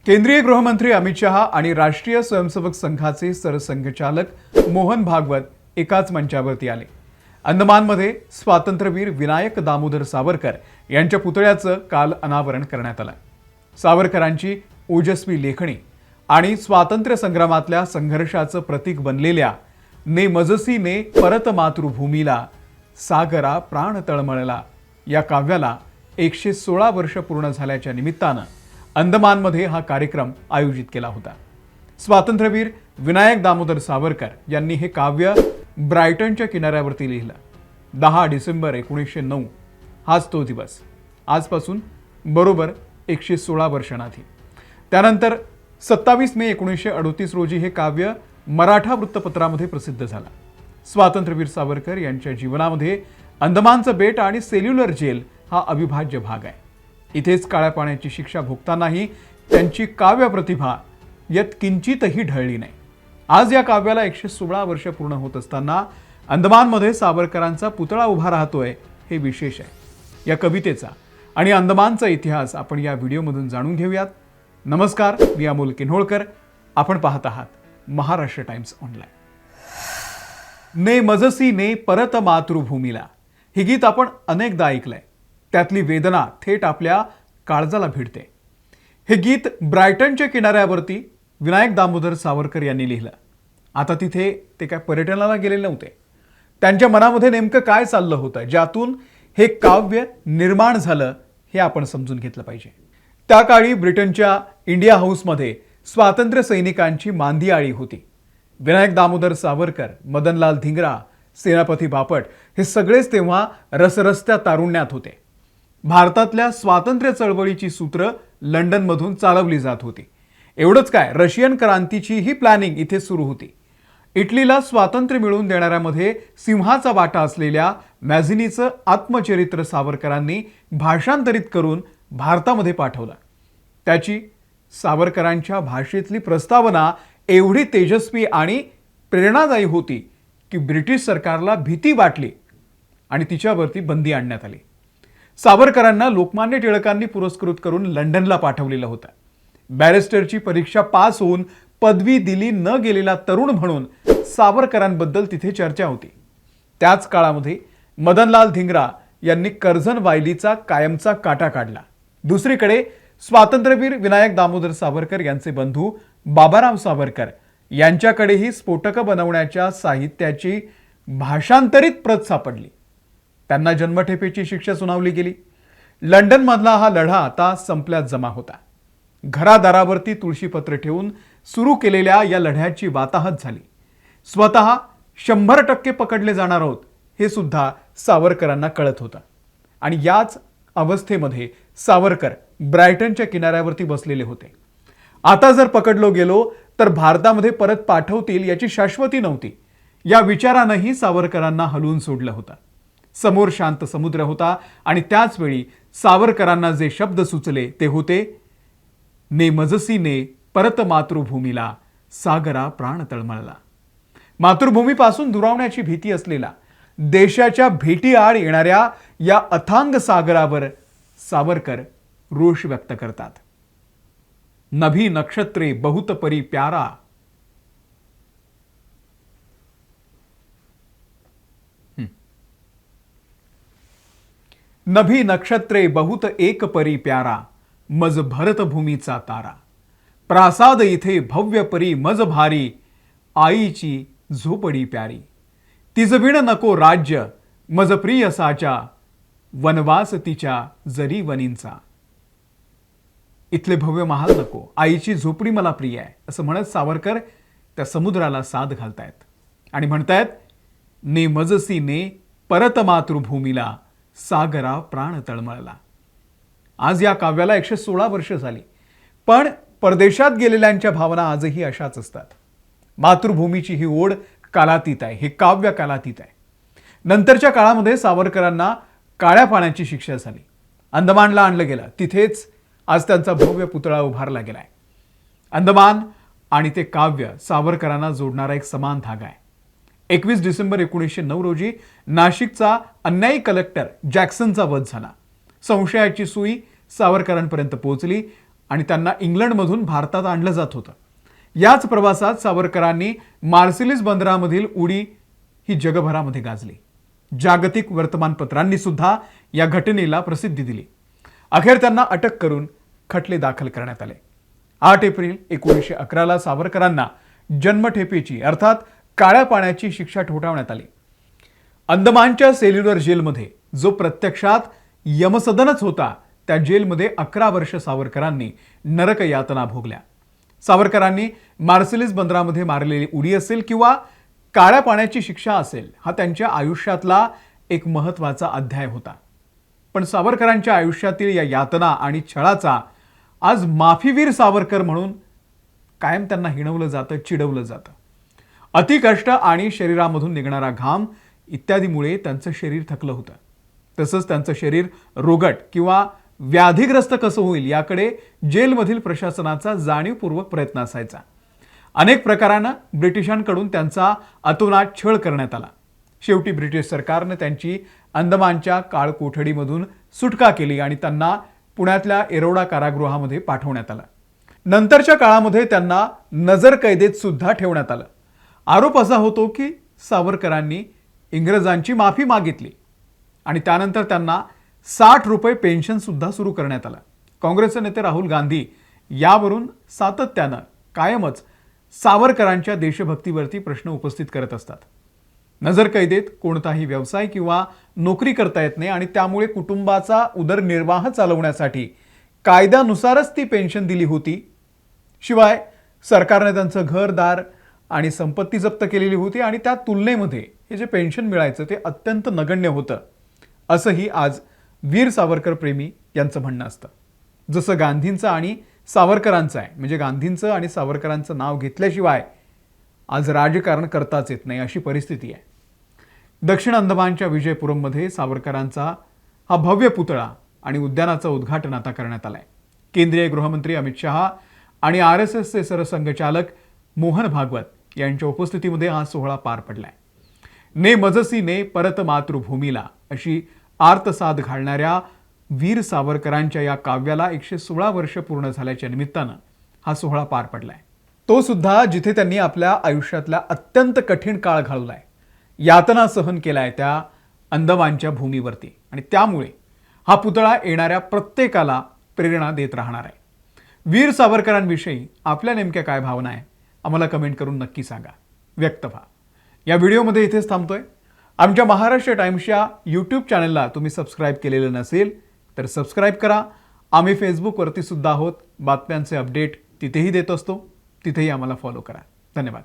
केंद्रीय गृहमंत्री अमित शहा आणि राष्ट्रीय स्वयंसेवक संघाचे सरसंघचालक मोहन भागवत एकाच मंचावरती आले। अंदमानमध्ये स्वातंत्र्यवीर विनायक दामोदर सावरकर यांच्या पुतळ्याचं काल अनावरण करण्यात आलं। सावरकरांची ओजस्वी लेखणी आणि स्वातंत्र्य संग्रामातल्या संघर्षाचं प्रतीक बनलेल्या ने मजसी ने परत मातृभूमीला सागरा प्राण तळमळला या काव्याला 116 वर्ष पूर्ण झाल्याच्या निमित्तानं अंदमानमध्ये हा कार्यक्रम आयोजित केला होता। स्वातंत्र्यवीर विनायक दामोदर सावरकर यांनी हे काव्य ब्रायटनच्या किनाऱ्यावरती लिहिलं। 10 डिसेंबर 1909 हाच तो दिवस, आजपासून बरोबर 116 वर्षांआधी। त्यानंतर 27 मे 1938 रोजी हे काव्य मराठा वृत्तपत्रामध्ये प्रसिद्ध झालं। स्वातंत्र्यवीर सावरकर यांच्या जीवनामध्ये अंदमानचं बेट आणि सेल्युलर जेल हा अविभाज्य भाग आहे। इथेच काळ्या पाण्याची शिक्षा भोगतानाही त्यांची काव्य प्रतिभा यात किंचितही ढळली नाही। आज या काव्याला 116 वर्ष पूर्ण होत असताना अंदमानमध्ये सावरकरांचा पुतळा उभा राहतोय हे विशेष आहे। या कवितेचा आणि अंदमानचा इतिहास आपण या व्हिडिओमधून जाणून घेऊयात। नमस्कार, मी अमोल किन्होळकर, आपण पाहत आहात महाराष्ट्र टाइम्स ऑनलाइन। ने मजसी ने परत मातृभूमीला हे गीत आपण अनेकदा ऐकलंय। त्यातली वेदना थेट आपल्या काळजाला भिडते। हे गीत ब्रायटनच्या किनाऱ्यावरती विनायक दामोदर सावरकर यांनी लिहिलं। आता तिथे ते काय पर्यटनाला गेलेले नव्हते। त्यांच्या मनामध्ये नेमकं काय चाललं होतं ज्यातून हे काव्य निर्माण झालं हे आपण समजून घेतलं पाहिजे। त्या काळी ब्रिटनच्या इंडिया हाऊसमध्ये स्वातंत्र्य सैनिकांची मांदी आळी होती। विनायक दामोदर सावरकर, मदनलाल धिंगरा, सेनापती बापट हे सगळेच तेव्हा रसरस्त्या तारुण्यात होते। भारतातल्या स्वातंत्र्य चळवळीची सूत्र लंडनमधून चालवली जात होती। एवढंच काय, रशियन क्रांतीची ही प्लॅनिंग इथे सुरू होती। इटलीला स्वातंत्र्य मिळवून देणाऱ्यामध्ये सिंहाचा वाटा असलेल्या मॅझिनीचं आत्मचरित्र सावरकरांनी भाषांतरित करून भारतामध्ये पाठवलं। त्याची सावरकरांच्या भाषेतली प्रस्तावना एवढी तेजस्वी आणि प्रेरणादायी होती की ब्रिटिश सरकारला भीती वाटली आणि तिच्यावरती बंदी आणण्यात आली। सावरकरांना लोकमान्य टिळकांनी पुरस्कृत करून लंडनला पाठवलेलं होतं। बॅरिस्टरची परीक्षा पास होऊन पदवी दिली न गेलेला तरुण म्हणून सावरकरांबद्दल तिथे चर्चा होती। त्याच काळामध्ये मदनलाल धिंगरा यांनी कर्झन वायलीचा कायमचा काटा काढला। दुसरीकडे स्वातंत्र्यवीर विनायक दामोदर सावरकर यांचे बंधू बाबाराव सावरकर यांच्याकडेही स्फोटकं बनवण्याच्या साहित्याची भाषांतरित प्रत सापडली। त्यांना जन्मठेपेची शिक्षा सुनावली गेली। लंडनमधला हा लढा आता संपल्यात जमा होता। घरादारावरती तुळशीपत्र ठेवून सुरू केलेल्या या लढ्याची वाताहत झाली। स्वतः 100% पकडले जाणार आहोत हे सुद्धा सावरकरांना कळत होतं। आणि याच अवस्थेमध्ये सावरकर ब्रायटनच्या किनाऱ्यावरती बसलेले होते। आता जर पकडलो गेलो तर भारतामध्ये परत पाठवतील याची शाश्वती नव्हती। या विचारानंही सावरकरांना हलवून सोडलं होतं। समोर शांत समुद्र होता आणि त्याच वेळी सावरकरांना जे शब्द सुचले ते होते, ने मजसी ने परत मातृभूमीला सागरा प्राण तळमळला। मातृभूमीपासून दुरावण्याची भीती असलेला, देशाच्या भेटीआड येणाऱ्या या अथांग सागरावर सावरकर रोष व्यक्त करतात। नभी नक्षत्रे बहुत परी प्यारा, नभी नक्षत्रे बहुत एक परी प्यारा, मज भरत भूमीचा तारा। प्रासाद इथे भव्य परी मज भारी, आईची झोपडी प्यारी। तिजविण नको राज्य मज प्रिय साचा, वनवास तिच्या जरी वनींचा। इथले भव्य महाल नको, आईची झोपडी मला प्रिय आहे असं म्हणत सावरकर त्या समुद्राला साद घालतायत आणि म्हणतायत, ने मजसी ने परत मातृभूमीला सागरा प्राण तळमळला। आज या काव्याला 116 वर्ष झाली, पण परदेशात गेलेल्यांच्या भावना आजही अशाच असतात। मातृभूमीची ही ओढ कालातीत आहे, हे काव्य कालातीत आहे। नंतरच्या काळामध्ये सावरकरांना काळ्या पाण्याची शिक्षा झाली। अंदमानला आणलं गेलं, तिथेच आज त्यांचा भव्य पुतळा उभारला गेलाय। अंदमान आणि ते काव्य सावरकरांना जोडणारा एक समान धागा आहे। 21 डिसेंबर 1909 रोजी नाशिकचा अन्यायी कलेक्टर जॅक्सनचा वध झाला। संशयाची सुई सावरकरांपर्यंत पोहोचली आणि त्यांना इंग्लंडमधून भारतात आणलं जात होतं. याच प्रवासात सावरकरांनी मार्सिलिस बंदरामधील उडी ही जगभरामध्ये गाजली. जागतिक वर्तमानपत्रांनी सुद्धा या घटनेला प्रसिद्धी दिली. अखेर त्यांना अटक करून खटले दाखल करण्यात आले. 8 एप्रिल 1911ला सावरकरांना जन्मठेपेची अर्थात काळ्या पाण्याची शिक्षा ठोठावण्यात आली. अंदमानच्या सेल्युलर जेलमध्ये, जो प्रत्यक्षात यमसदनच होता, त्या जेलमध्ये 11 वर्ष सावरकरांनी नरक यातना भोगल्या. सावरकरांनी मार्सिलिस बंदरामध्ये मारलेली उडी असेल किंवा काळ्या पाण्याची शिक्षा असेल, हा त्यांच्या आयुष्यातला एक महत्त्वाचा अध्याय होता. पण सावरकरांच्या आयुष्यातील या यातना आणि छळाचा आज माफीवीर सावरकर म्हणून कायम त्यांना हिणवलं जातं, चिडवलं जातं. अतिकष्ट आणि शरीरामधून निघणारा घाम इत्यादीमुळे त्यांचं शरीर थकलं होतं. तसंच त्यांचं शरीर रोगट किंवा व्याधीग्रस्त कसं होईल याकडे जेलमधील प्रशासनाचा जाणीवपूर्वक प्रयत्न असायचा. अनेक प्रकारानं ब्रिटिशांकडून त्यांचा अतोनात छळ करण्यात आला. शेवटी ब्रिटिश सरकारने त्यांची अंदमानच्या काळ कोठडीमधून सुटका केली आणि त्यांना पुण्यातल्या येरवडा कारागृहामध्ये पाठवण्यात आलं. नंतरच्या काळामध्ये त्यांना नजरकैदेत सुद्धा ठेवण्यात आलं. आरोप असा होतो की सावरकरांनी इंग्रजांची माफी मागितली आणि त्यानंतर त्यांना 60 रुपये पेन्शन सुद्धा सुरू करण्यात आलं. काँग्रेसचे नेते राहुल गांधी यावरून सातत्यानं कायमच सावरकरांच्या देशभक्तीवरती प्रश्न उपस्थित करत असतात. नजरकैदेत कोणताही व्यवसाय किंवा नोकरी करता येत नाही आणि त्यामुळे कुटुंबाचा उदरनिर्वाह चालवण्यासाठी कायद्यानुसारच ती पेन्शन दिली होती. शिवाय सरकारने त्यांचं घरदार आणि संपत्ती जप्त केलेली होती आणि त्या तुलनेमध्ये हे जे पेन्शन मिळायचं ते अत्यंत नगण्य होतं, असंही आज वीर सावरकर प्रेमी यांचं म्हणणं असतं. जसं गांधींचं आणि सावरकरांचं आहे, म्हणजे गांधींचं आणि सावरकरांचं नाव घेतल्याशिवाय आज राजकारण करताच येत नाही, अशी परिस्थिती आहे. दक्षिण अंदमानच्या विजयपुरममध्ये सावरकरांचा हा भव्य पुतळा आणि उद्यानाचं उद्घाटन आता करण्यात आलंय. केंद्रीय गृहमंत्री अमित शहा आणि RSSचे सरसंघचालक मोहन भागवत यांच्या उपस्थितीमध्ये हा सोहळा पार पडलाय. ने मजसी ने परत मातृभूमीला अशी आर्तसाद घालणाऱ्या वीर सावरकरांच्या या काव्याला 116 वर्ष पूर्ण झाल्याच्या निमित्तानं हा सोहळा पार पडलाय. तो सुद्धा जिथे त्यांनी आपल्या आयुष्यातला अत्यंत कठीण काळ घालवलाय, यातना सहन केलाय त्या अंदमानच्या भूमीवरती, आणि त्यामुळे हा पुतळा येणाऱ्या प्रत्येकाला प्रेरणा देत राहणार आहे. वीर सावरकरांविषयी आपल्या नेमक्या काय भावना आहे आम्हाला कमेंट करून नक्की सांगा, व्यक्त व्हा. या व्हिडिओमध्ये इथेच थांबतोय. आमच्या महाराष्ट्र टाइम्सच्या यूट्यूब चॅनलला तुम्ही सबस्क्राईब केलेलं नसेल तर सबस्क्राईब करा. आम्ही फेसबुकवरती सुद्धा आहोत. बातम्यांचे अपडेट तिथेही देत असतो, तिथेही आम्हाला फॉलो करा. धन्यवाद.